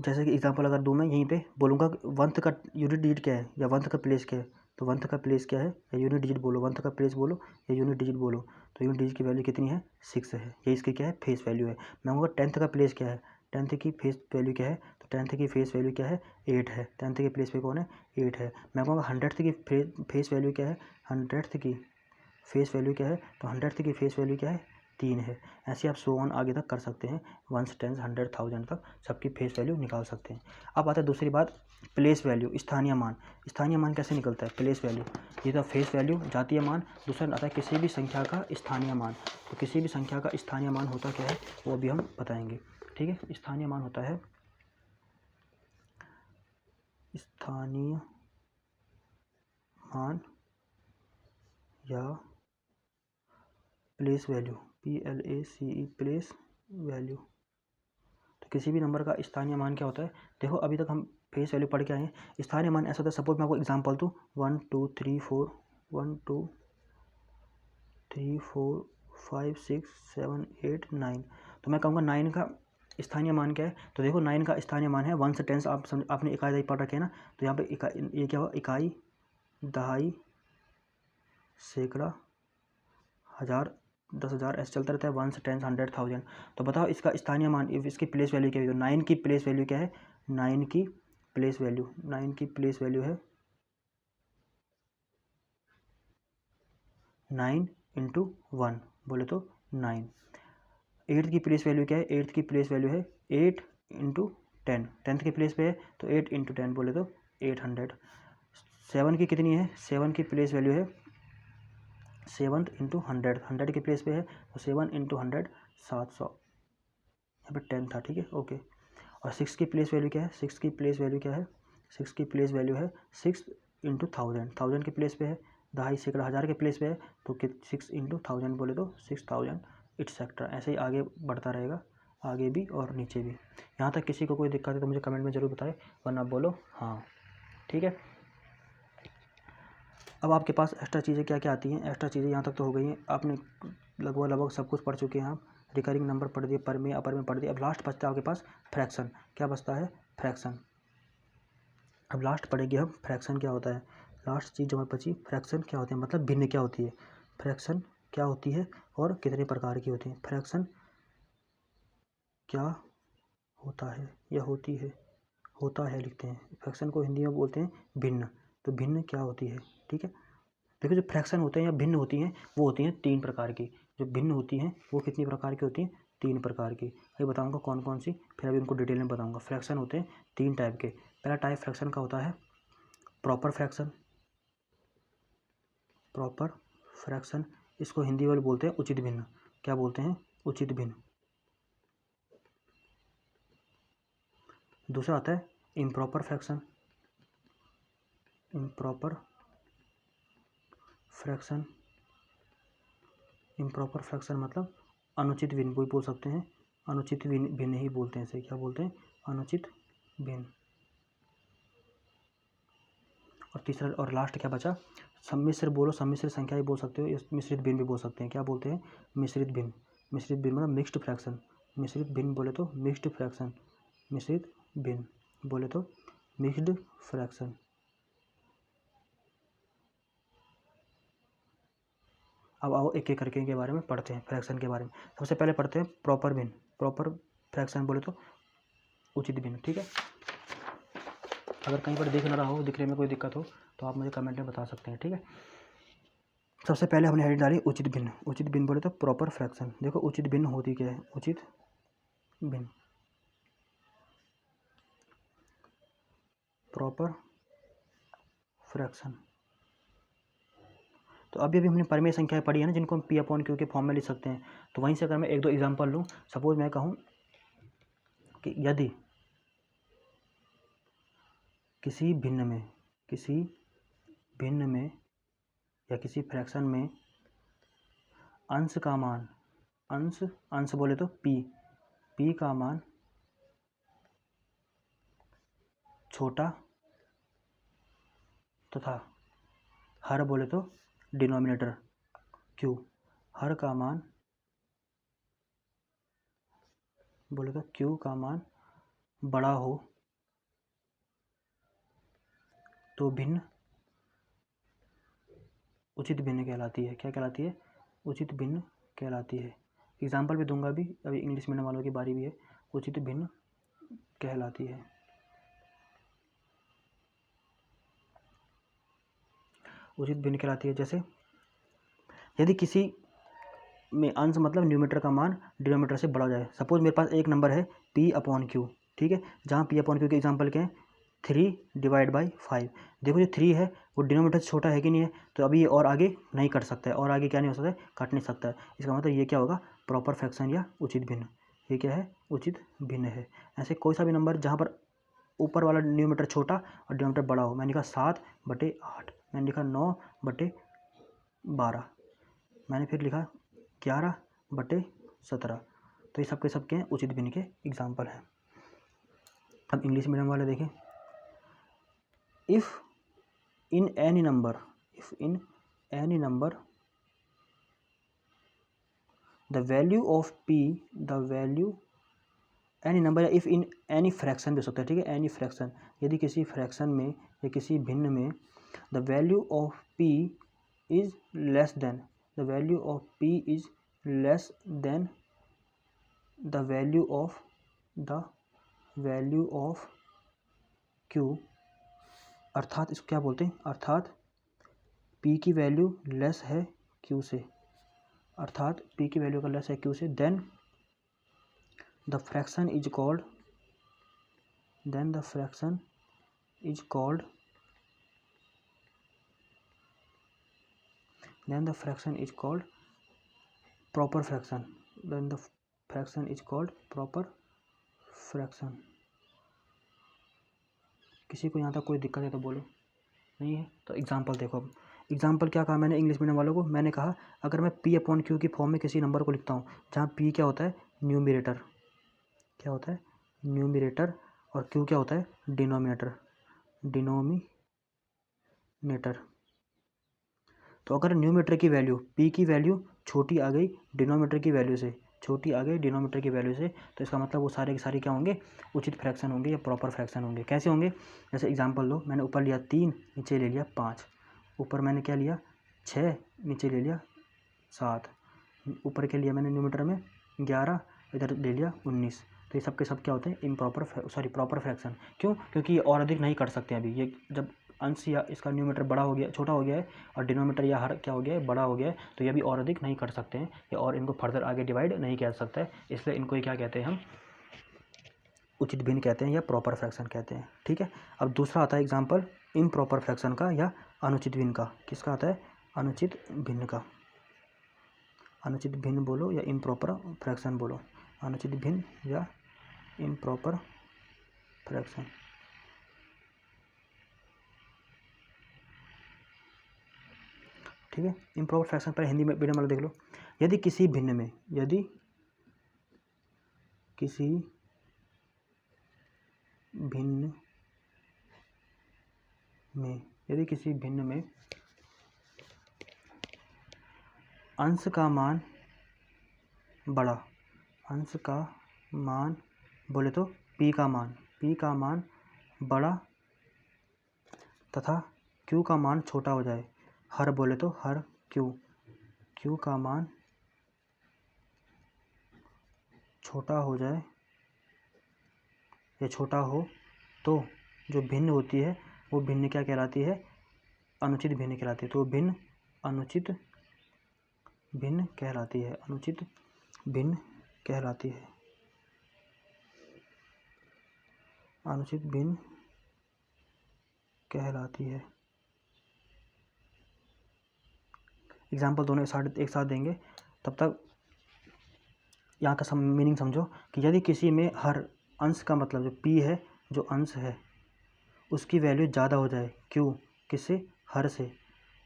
[SPEAKER 1] जैसे कि एग्जांपल अगर दूँ मैं, यहीं पे बोलूँगा वंथ का यूनिट डिजिट क्या है या वंथ का प्लेस क्या है, तो वंथ का प्लेस क्या है या यूनिट डिजिट बोलो, वंथ का प्लेस बोलो या यूनिट डिजिट बोलो, तो यूनिट डिजिट की वैल्यू कितनी है 6 है, ये इसकी क्या है फेस वैल्यू है। मैं कहूँगा टेंथ का प्लेस क्या है, टेंथ की फेस वैल्यू क्या है, तो टेंथ की फेस वैल्यू क्या है 8 है, टेंथ के प्लेस पे कौन है 8 है। मैं कहूँगा हंड्रेड्थ की फेस वैल्यू क्या है, हंड्रेड्थ की फेस वैल्यू क्या है, तो हंड्रेड्थ की फेस वैल्यू क्या है 3 है। ऐसे आप सो ऑन आगे तक कर सकते हैं, 1 10 100 1000 तक सबकी फेस वैल्यू निकाल सकते हैं। अब आता है दूसरी बात प्लेस वैल्यू, स्थानीय मान। स्थानीय मान कैसे निकलता है, प्लेस वैल्यू, ये तो फेस वैल्यू जातीय मान, दूसरा आता है किसी भी संख्या का स्थानीय मान। तो किसी भी संख्या का स्थानीय मान होता क्या है वो अभी हम बताएंगे, ठीक है। स्थानीय मान होता है स्थानीय मान या place value, PLACE place value. तो किसी भी नंबर का स्थानीय मान क्या होता है, देखो अभी तक हम फेस वैल्यू पढ़ के आए हैं। स्थानीय मान ऐसा होता है, सपोज मैं आपको एग्जांपल दूँ 1 2 3 4 1 2 3 4 5 6 7 8 9, तो मैं कहूँगा 9 का स्थानीय मान क्या है, तो देखो 9 का स्थानीय मान है 1 से 10, आप समझ, आपने इकाई दहाई पढ़ रखे हैं ना, तो यहाँ पे ये क्या हुआ, इकाई दहाई सैकड़ा हज़ार 10,000 ऐसे चलता रहता है, 1 से 10 100 1000। तो बताओ इसका स्थानीय मान, इसकी प्लेस वैल्यू क्या है, तो 9 की प्लेस वैल्यू क्या है, 9 की प्लेस वैल्यू, 9 की प्लेस वैल्यू है 9 इंटू 1 बोले तो 9। 8th की प्लेस वैल्यू क्या है, 8th की प्लेस वैल्यू है 8 इंटू 10, 10th के प्लेस पे है तो 8 इंटू 10 बोले तो 800। 7 की कितनी है, 7 की प्लेस वैल्यू है 7 इंटू 100, 100 के प्लेस पे है तो 7 इंटू 100 700, यहाँ पे 10 था, ठीक है ओके। और 6 की प्लेस वैल्यू क्या है, 6 की प्लेस वैल्यू क्या है, 6 की प्लेस वैल्यू है 6 इंटू 1000, 1000 के प्लेस पे है, दहाई सैकड़ा हज़ार के प्लेस पे है तो 6 इंटू 1000 बोले तो 6000 एटसेट्रा। ऐसे ही आगे बढ़ता रहेगा, आगे भी और नीचे भी। यहाँ तक किसी को कोई दिक्कत है तो मुझे कमेंट में ज़रूर बताएं, वरना बोलो हाँ, ठीक है। अब आपके पास एक्स्ट्रा चीज़ें क्या क्या आती हैं, एक्स्ट्रा चीज़ें यहाँ तक तो हो गई हैं, आपने लगभग सब कुछ पढ़ चुके हैं आप। रिकरिंग नंबर पढ़ दिए, पर में अपर में पढ़ दिए। अब लास्ट बचता है आपके पास फ्रैक्शन। क्या बचता है, फ्रैक्शन। अब लास्ट पढ़ेंगे हम फ्रैक्शन क्या होता है। लास्ट चीज़ जो हमारी बची, फ्रैक्शन क्या होते हैं, मतलब भिन्न क्या होती है, फ्रैक्शन क्या होती है और कितने प्रकार की होती है। फ्रैक्शन क्या होता है या होती है, होता है लिखते हैं, फ्रैक्शन को हिंदी में बोलते हैं भिन्न। तो भिन्न क्या होती है, ठीक है। देखो जो फ्रैक्शन होते हैं या भिन्न होती हैं वो होती हैं 3 प्रकार की। जो भिन्न होती हैं वो कितनी प्रकार की होती हैं, 3 प्रकार की। ये बताऊंगा कौन कौन सी, फिर अभी उनको डिटेल में बताऊंगा। फ्रैक्शन होते हैं 3 टाइप के। पहला टाइप फ्रैक्शन का होता है प्रॉपर फ्रैक्शन, प्रॉपर फ्रैक्शन, इसको हिंदी वाले बोलते हैं उचित भिन्न। क्या बोलते हैं, उचित भिन्न। दूसरा आता है improper fraction, improper fraction, improper fraction मतलब अनुचित भिन्न भी बोल सकते हैं, अनुचित भिन्न ही बोलते हैं इसे, क्या बोलते हैं, अनुचित भिन्न। और तीसरा और लास्ट क्या बचा, सम्मिश्र बोलो, सम्मिश्र संख्या भी बोल सकते हो, मिश्रित भिन्न भी बोल सकते हैं। क्या बोलते हैं, मिश्रित भिन्न। मिश्रित भिन्न मतलब मिक्स्ड फ्रैक्शन, मिश्रित भिन्न बोले तो मिक्स्ड फ्रैक्शन, मिश्रित भिन्न बोले तो मिक्स्ड फ्रैक्शन। अब आओ एक एक करके इनके बारे में पढ़ते हैं, फ्रैक्शन के बारे में। सबसे पहले पढ़ते हैं प्रॉपर भिन्न। प्रॉपर फ्रैक्शन बोले तो उचित भिन्न, ठीक है। अगर कहीं पर दिख ना रहा हो, दिखने में कोई दिक्कत हो तो आप मुझे कमेंट में बता सकते हैं, ठीक है। सबसे पहले हमने हेडिंग डाली उचित भिन्न। उचित भिन्न बोले तो प्रॉपर फ्रैक्शन। देखो उचित भिन्न होती क्या है, उचित भिन्न, प्रॉपर फ्रैक्शन। तो अभी हमने परिमेय संख्याएं पढ़ी है ना, जिनको हम P/Q के फॉर्म में लिख सकते हैं। तो वहीं से अगर मैं एक दो एग्जांपल लूँ, सपोज मैं कहूँ कि यदि किसी भिन्न में या किसी फ्रैक्शन में अंश का मान, अंश बोले तो p का मान छोटा तथा हर बोले तो डिनोमिनेटर q, हर का मान बोले तो q का मान बड़ा हो, तो भिन्न उचित भिन्न कहलाती है। क्या कहलाती है? उचित भिन्न कहलाती है। एग्जाम्पल भी दूंगा अभी, इंग्लिश मीडियम वालों की बारी भी है। उचित भिन्न कहलाती है। उचित भिन्न कहलाती है। जैसे यदि किसी में अंश मतलब न्यूमरेटर का मान डिनोमिनेटर से बड़ा हो जाए। सपोज मेरे पास एक नंबर है P/Q, ठीक है, जहाँ P/Q के एग्जाम्पल क्या है? 3/5। देखो जो 3 है वो डिनोमिनेटर से छोटा है कि नहीं है, तो अभी ये और आगे नहीं कट सकता है, और आगे क्या नहीं हो सकता है? कट नहीं सकता है। इसका मतलब ये क्या होगा? प्रॉपर फ्रैक्शन या उचित भिन्न। ये क्या है? उचित भिन्न है। ऐसे कोई सा भी नंबर जहाँ पर ऊपर वाला न्यूमरेटर छोटा और डिनोमिनेटर बड़ा हो। मैंने लिखा 7/8, मैंने लिखा 9/12, मैंने फिर लिखा 11/17। तो ये सब के सब के हैं उचित भिन्न के एग्जाम्पल हैं। अब इंग्लिश मीडियम वाले देखें, if in any number the value of P, the value any number, या इफ़ इन एनी फ्रैक्शन भी हो सकता है, ठीक है, एनी फ्रैक्शन, यदि किसी फ्रैक्शन में या किसी भिन्न में the value of P is less than, the value of P is less than the value of Q, अर्थात इसको क्या बोलते हैं? अर्थात p की वैल्यू लेस है q से, अर्थात p की वैल्यू का लेस है q से, then the fraction is called proper fraction. किसी को यहाँ तक कोई दिक्कत है तो बोलो, नहीं है तो एग्जाम्पल देखो। अब एग्जाम्पल क्या कहा मैंने इंग्लिश मीडियम वालों को? मैंने कहा अगर मैं P/Q की फॉर्म में किसी नंबर को लिखता हूँ, जहाँ P क्या होता है? न्यूमरेटर, क्या होता है? न्यूमरेटर, और Q क्या होता है? डिनोमिनेटर। तो अगर न्यूमरेटर की वैल्यू, P की वैल्यू छोटी आ गई डिनोमिनेटर की वैल्यू से, तो इसका मतलब वो सारे के सारे क्या होंगे? उचित फ्रैक्शन होंगे या प्रॉपर फ्रैक्शन होंगे। कैसे होंगे? जैसे एग्जांपल लो, मैंने ऊपर लिया 3, नीचे ले लिया 5, ऊपर मैंने क्या लिया? 6, नीचे ले लिया 7, ऊपर क्या लिया मैंने न्यूमरेटर में? 11, इधर ले लिया 19। तो ये सब के सब क्या होते हैं? Proper fraction. क्यों? क्योंकि ये और अधिक नहीं कर सकते अभी। ये जब अंश या इसका न्यूमरेटर बड़ा हो गया, छोटा हो गया है, और डिनोमिनेटर या हर क्या हो गया है? बड़ा हो गया है, तो ये भी और अधिक नहीं कर सकते हैं, या और इनको फर्दर आगे डिवाइड नहीं किया जा सकता है। इसलिए इनको क्या कहते हैं? हम उचित भिन्न कहते हैं या प्रॉपर फ्रैक्शन कहते हैं, ठीक है। अब दूसरा आता है एग्जाम्पल इम्प्रॉपर फ्रैक्शन का या अनुचित भिन्न का। किसका आता है? अनुचित भिन्न का। अनुचित भिन्न बोलो या इम्प्रॉपर फ्रैक्शन बोलो, अनुचित भिन्न या इम्प्रॉपर फ्रैक्शन। ठीक है, इम्प्रॉपर फ्रैक्शन पर हिंदी में मीडियम वाला देख लो। यदि किसी भिन्न में, यदि किसी भिन्न में अंश का मान बड़ा, अंश का मान बोले तो p का मान बड़ा तथा q का मान छोटा हो जाए, हर बोले तो हर q का मान छोटा हो जाए या छोटा हो, तो जो भिन्न होती है वो भिन्न क्या कहलाती है? अनुचित भिन्न कहलाती है। तो भिन्न अनुचित भिन्न कहलाती है, अनुचित भिन्न कहलाती है, अनुचित भिन्न कहलाती है। एग्जाम्पल दोनों एक साथ देंगे, तब तक यहाँ का मीनिंग समझो कि यदि किसी में हर अंश का मतलब जो p है, जो अंश है उसकी वैल्यू ज़्यादा हो जाए q, किससे? हर से,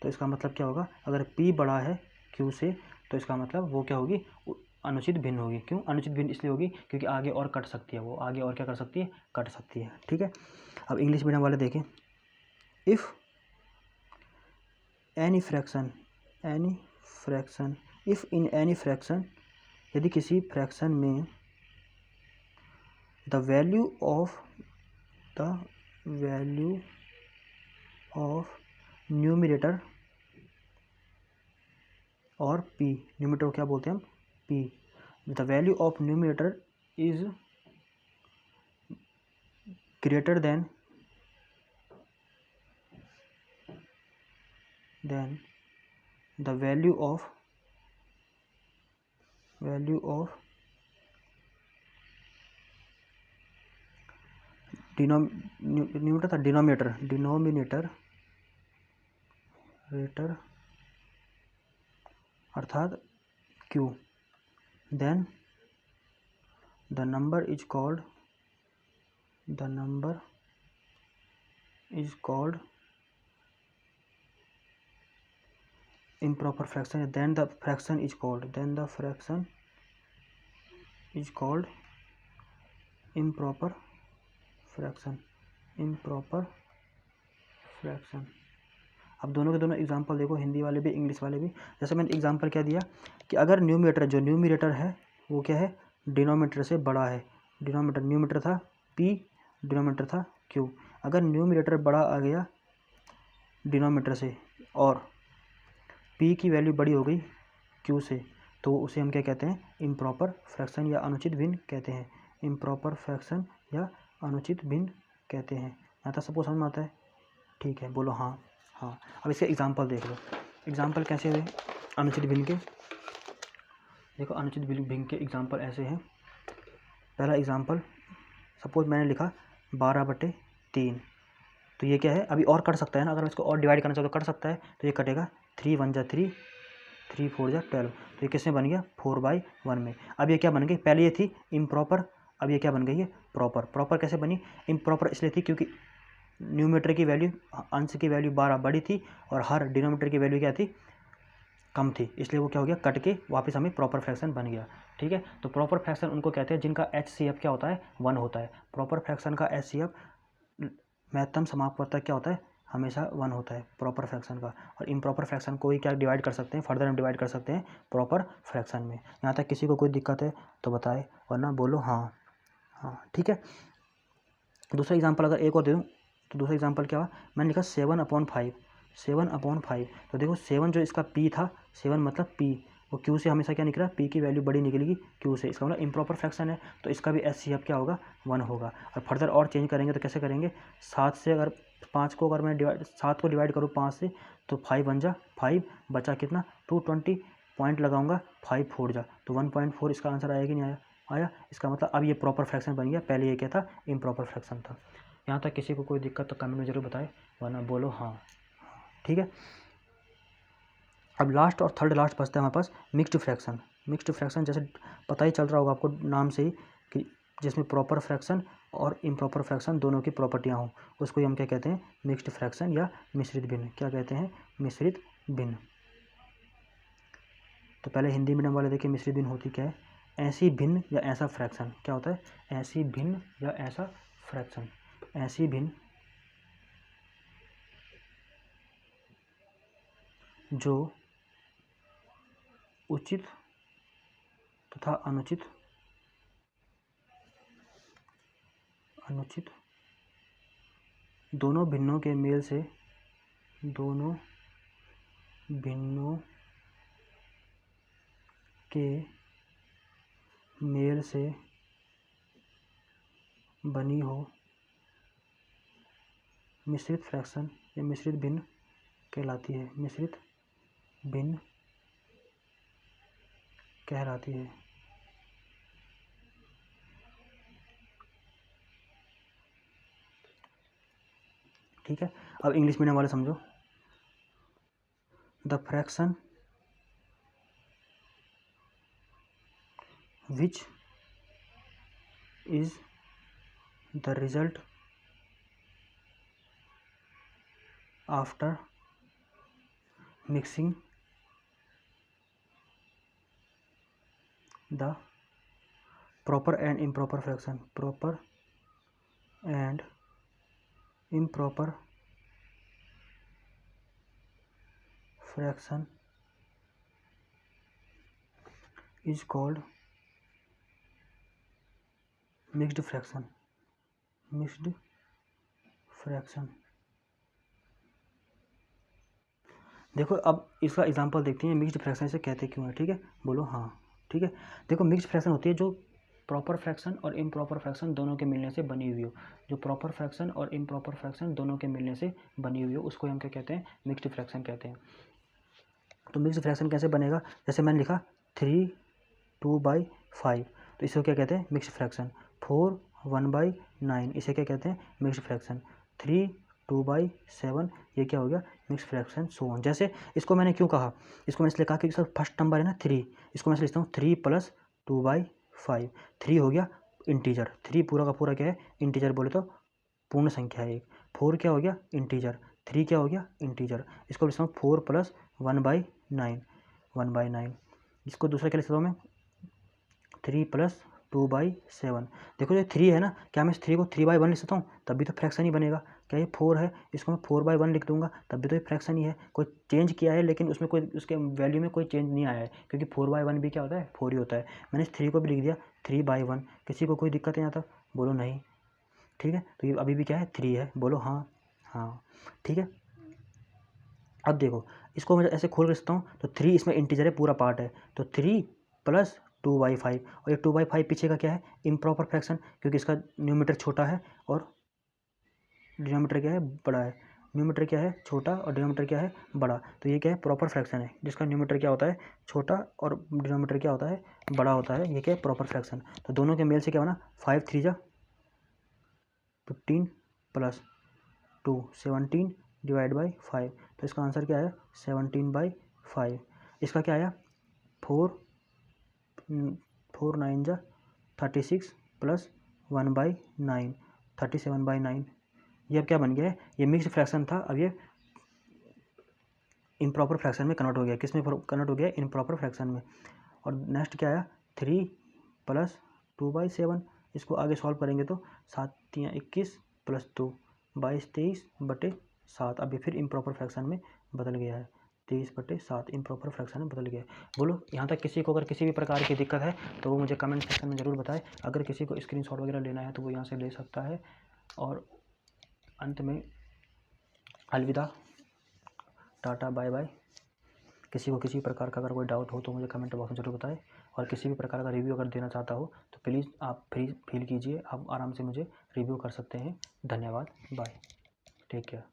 [SPEAKER 1] तो इसका मतलब क्या होगा? अगर p बड़ा है q से, तो इसका मतलब वो क्या होगी? अनुचित भिन्न होगी। क्यों अनुचित भिन्न? इसलिए होगी क्योंकि आगे और कट सकती है, वो आगे और क्या कर सकती है? कट सकती है, ठीक है। अब इंग्लिश मीडियम वाले देखें, if any fraction, if in any fraction, यदि किसी फ्रैक्शन में द वैल्यू ऑफ न्यूमरेटर और p, न्यूमरेटर को क्या बोलते हैं हम, p, the value of numerator is greater than the value of numerator था डिनोमिनेटर रेटर अर्थात q, then the number is called improper fraction, then the fraction is called improper fraction। अब दोनों के दोनों एग्जांपल देखो, हिंदी वाले भी इंग्लिश वाले भी। जैसे मैंने एग्जांपल क्या दिया कि अगर न्यूमरेटर है वो क्या है, डिनोमिनेटर से बड़ा है। न्यूमरेटर था p, डिनोमिनेटर था q। अगर न्यूमरेटर बड़ा आ गया डिनोमिनेटर से और p की वैल्यू बड़ी हो गई q से, तो उसे हम क्या कहते हैं, इम्प्रॉपर फ्रैक्शन या अनुचित भिन्न कहते हैं। इम्प्रॉपर फ्रैक्शन या अनुचित भिन्न कहते हैं। यहाँ तक सपोज समझ में आता है? ठीक है, बोलो हाँ। अब इसके एग्जांपल देख लो। एग्जांपल कैसे हुए अनुचित भिन्न के? देखो, अनुचित भिन्न के एग्जांपल ऐसे हैं। पहला एग्जांपल, सपोज मैंने लिखा 12/3, तो ये क्या है, अभी और कट सकता है ना, अगर इसको और डिवाइड करना चाहो तो कट सकता है। तो ये कटेगा 3 1 जा 3, 3 4 जा 12। तो ये किसमें बन गया, 4/1 में। अब ये क्या बन गई, पहले ये थी इम्प्रॉपर, अब ये क्या बन गई है, प्रॉपर। कैसे बनी, इम्प्रॉपर इसलिए थी क्योंकि न्यूमरेटर की वैल्यू, अंश की वैल्यू 12 बड़ी थी और हर डिनोमिनेटर की वैल्यू क्या थी, कम थी, इसलिए वो क्या हो गया, कट के वापस हमें प्रॉपर फ्रैक्शन बन गया। ठीक है, तो प्रॉपर फ्रैक्शन उनको कहते हैं जिनका HCF क्या होता है, 1 होता है। प्रॉपर फ्रैक्शन का HCF महत्तम समापवर्तक क्या होता है, हमेशा 1 होता है प्रॉपर फ्रैक्शन का। और इम्प्रॉपर फ्रैक्शन को ही क्या डिवाइड कर सकते हैं, फर्दर हम डिवाइड कर सकते हैं प्रॉपर फ्रैक्शन में। यहाँ तक किसी को कोई दिक्कत है तो बताए, वरना बोलो हाँ। ठीक है। दूसरा एग्जांपल अगर एक और दे दूँ, तो दूसरा एग्जांपल क्या हुआ, मैंने लिखा 7/5। तो देखो 7 जो इसका p था, 7 मतलब p, वो q से हमेशा क्या निकला, p की वैल्यू बड़ी निकलेगी q से, इसका मतलब इम्प्रॉपर फ्रैक्शन है, तो इसका भी HCF क्या होगा, 1 होगा। और फर्दर और चेंज करेंगे तो कैसे करेंगे, 7 से अगर 5 को अगर मैं 7 को डिवाइड करूँ 5 से, तो 5 1 जा 5, बचा कितना 220, पॉइंट लगाऊंगा 5 4 जा, तो 1.4 इसका आंसर आया कि नहीं आया। इसका मतलब अब ये प्रॉपर फ्रैक्शन बन गया, पहले ये क्या था, इम्प्रॉपर फ्रैक्शन था। यहाँ तक किसी को कोई दिक्कत तो कमेंट में जरूर बताए, वरना बोलो हाँ। ठीक है, अब लास्ट और थर्ड लास्ट बचता है हमारे पास मिक्स्ड फ्रैक्शन। जैसे पता ही चल रहा होगा आपको नाम से ही कि जिसमें प्रॉपर फ्रैक्शन और इम्प्रॉपर फ्रैक्शन दोनों की प्रॉपर्टियाँ हों, उसको हम क्या कहते हैं, मिक्स्ड फ्रैक्शन या मिश्रित भिन्न। क्या कहते हैं, मिश्रित भिन्न। तो पहले हिंदी मीडियम वाले देखिए, मिश्रित भिन्न होती क्या है, ऐसी भिन्न या ऐसा फ्रैक्शन। क्या होता है, ऐसी भिन्न या ऐसा फ्रैक्शन। ऐसी भिन्न जो उचित तथा अनुचित दोनों भिन्नों के मेल से बनी हो, मिश्रित फ्रैक्शन या मिश्रित भिन्न कहलाती है। मिश्रित भिन्न कहलाती है। ठीक है, अब इंग्लिश मीडियम वाले समझो। The fraction which is the result after mixing the proper and improper fraction is called mixed fraction। देखो अब इसका एग्जांपल देखते हैं, मिक्स्ड फ्रैक्शन से कहते क्यों है, ठीक है, बोलो हाँ, ठीक है। देखो मिक्स्ड फ्रैक्शन होती है जो प्रॉपर फ्रैक्शन और इम्प्रॉपर फ्रैक्शन दोनों के मिलने से बनी हुई हो, जो प्रॉपर फ्रैक्शन और इम्प्रॉपर फ्रैक्शन दोनों के मिलने से बनी हुई हो, उसको हम क्या कहते हैं, मिक्स्ड फ्रैक्शन कहते हैं। तो मिक्स्ड फ्रैक्शन कैसे बनेगा, जैसे मैंने लिखा 3/2/5, तो इसे क्या कहते हैं, मिक्स्ड फ्रैक्शन। 4/1/9, इसे क्या कहते हैं, मिक्स्ड फ्रैक्शन। 3/2/7, ये क्या हो गया, मिक्स्ड फ्रैक्शन, सो ऑन। जैसे इसको मैंने क्यों कहा, इसको मैंने इसलिए कहा कि इसका फर्स्ट नंबर है ना 3, इसको मैं इसलिए लिखता हूँ 3 + 2/5। 3 हो गया इंटीजर, 3 पूरा का पूरा क्या है, इंटीजर बोले तो पूर्ण संख्या है एक। 4 क्या हो गया, इंटीजर। 3 क्या हो गया, इंटीजर। इसको लिखता हूँ 4 + 1/9, 1/9। इसको दूसरा क्या लिख सकता हूँ मैं, 3 + 2/7। देखो ये 3 है ना, क्या मैं इस 3 को 3/1 लिख सकता हूँ, तब भी तो फ्रैक्शन ही बनेगा। क्या ये 4 है, इसको मैं 4/1 लिख दूंगा, तब भी तो ये फ्रैक्शन ही है। कोई चेंज किया है लेकिन उसमें कोई, उसके वैल्यू में कोई चेंज नहीं आया है, क्योंकि 4/1 भी क्या होता है, 4 ही होता है। मैंने इस 3 को भी लिख दिया 3/1। किसी को कोई दिक्कत है यहाँ तक, बोलो नहीं, ठीक है। तो ये अभी भी क्या है, 3 है, बोलो हाँ, हाँ, ठीक है। अब देखो इसको मैं ऐसे खोल कर सकता हूँ, तो 3 इसमें इंटीजर है, पूरा पार्ट है, तो 3 + 2/5, और ये 2/5 पीछे का क्या है, इम्प्रॉपर फ्रैक्शन, क्योंकि इसका न्यूमरेटर छोटा है और डिनोमिनेटर क्या है, बड़ा है। न्यूमरेटर क्या है, छोटा, और डिनोमिनेटर क्या है, बड़ा। तो ये क्या है, प्रॉपर फ्रैक्शन है, जिसका न्यूमरेटर क्या होता है, छोटा, और डिनोमिनेटर क्या होता है, बड़ा होता है। ये क्या है, प्रॉपर फ्रैक्शन। तो दोनों के मेल से क्या बना, 5 3 × 15 + 2 17 / 5। तो इसका आंसर क्या है, 17/5। इसका क्या आया, 4 4 9 × 36 + 1/9, 37/9। ये अब क्या बन गया है, ये मिक्स्ड फ्रैक्शन था, अब ये इम्प्रॉपर फ्रैक्शन में कन्वर्ट हो गया। किस में कन्वर्ट हो गया, इम्प्रॉपर फ्रैक्शन में। और नेक्स्ट क्या आया, 3 + 2/7। इसको आगे सॉल्व करेंगे तो 7 3 21 + 2 22 23/7। अब ये फिर इम्प्रॉपर फ्रैक्शन में बदल गया है, 23/7 इम्प्रॉपर फ्रैक्शन में बदल गया है। बोलो यहाँ तक किसी को अगर किसी भी प्रकार की दिक्कत है तो वो मुझे कमेंट सेक्शन में ज़रूर बताए। अगर किसी को स्क्रीनशॉट वगैरह लेना है तो वो यहाँ से ले सकता है। और अंत में अलविदा, टाटा, बाय बाय। किसी को किसी प्रकार का अगर कोई डाउट हो तो मुझे कमेंट बॉक्स में ज़रूर बताएं। और किसी भी प्रकार का रिव्यू अगर देना चाहता हो तो प्लीज़ आप फ्री फील कीजिए, आप आराम से मुझे रिव्यू कर सकते हैं। धन्यवाद, बाय, टेक केयर।